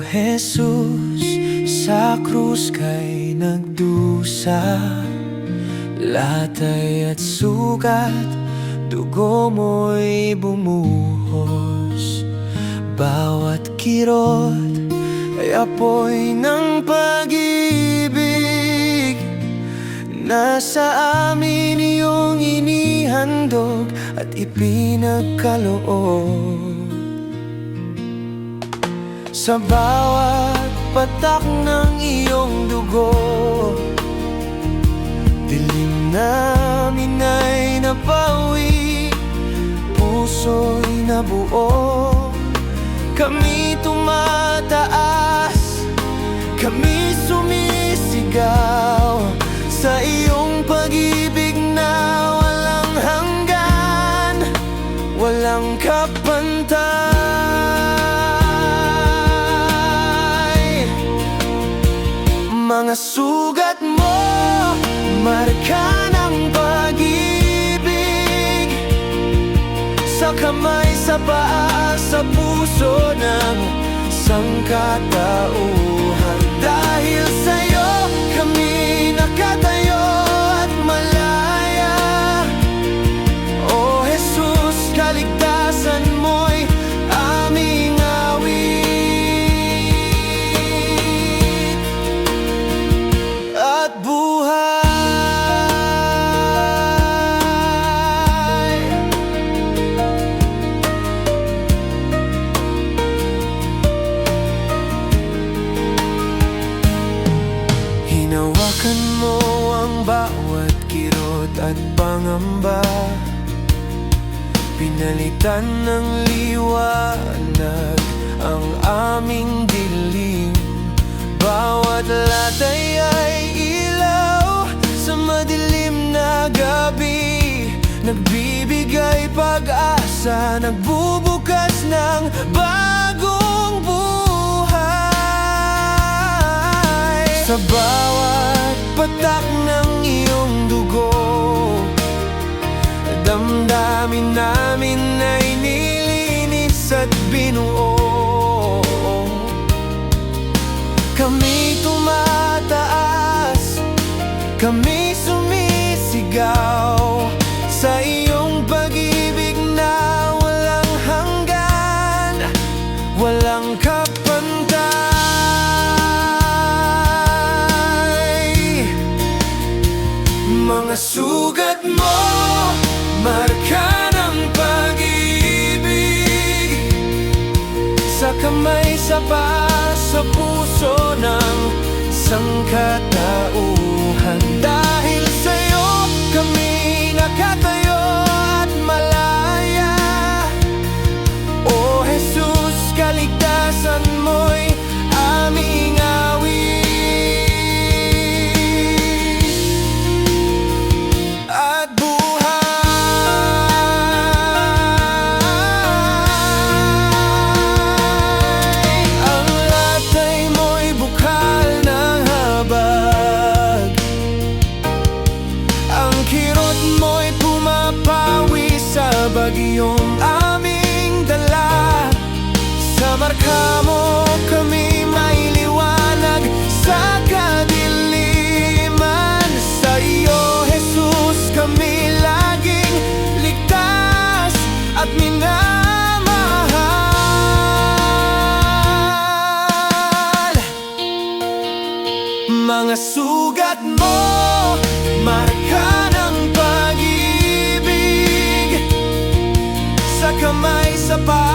Jesus, sa krus kay nagdusa. Latay at sugat, dugo mo'y bumuhos. Bawat kirot ay apoy ng pag-ibig. Nasa amin iyong inihandog at ipinagkaloob. Sa bawat patak ng iyong dugo, dilim namin ay napawi, puso'y nabuo. Kami tumataas, kami sumisigaw sa iyong pag-ibig na walang hanggan, walang kapantay. Mga sugat mo, marka ng pag-ibig. Sa kamay, sa paa, sa puso ng sangkatauhan. Dahil sa'yo kami nakatayo at malaya. O Jesus, kaligtasan mo'y aming awit at buhay. Hinawakan mo ang bawat kirot at pangamba, pinalitan ng liwanag ang aming dilim. Bawat latay ay ilaw sa madilim na gabi, nagbibigay pag-asa, nagbubukas ng bagong buhay. Sa bawat patak ng iyong dugo, damdamin namin ay nilinis at binuo. Kami tumataas, kami sumisigaw sa iyong pag-ibig na walang hanggan, walang kapantay. Mga sugat mo, marka ng pag-ibig. Sa kamay, sa paa, sa puso ng sangkatauhan. Dahil sa'yo kami nakatayo at malaya. O Jesus, kaligtasan mo'y aming awit at buhay. Ang latay mo'y bukal ng habag, ang kirot mo'y pumapawi sa bagyong aming dala. Sa marka mo kami may liwanag sa kadiliman. Sa iyo, Jesus, kami laging ligtas at minamahal. Mga sugat mo, marka ng pag-ibig. Sa kamay, sa paa,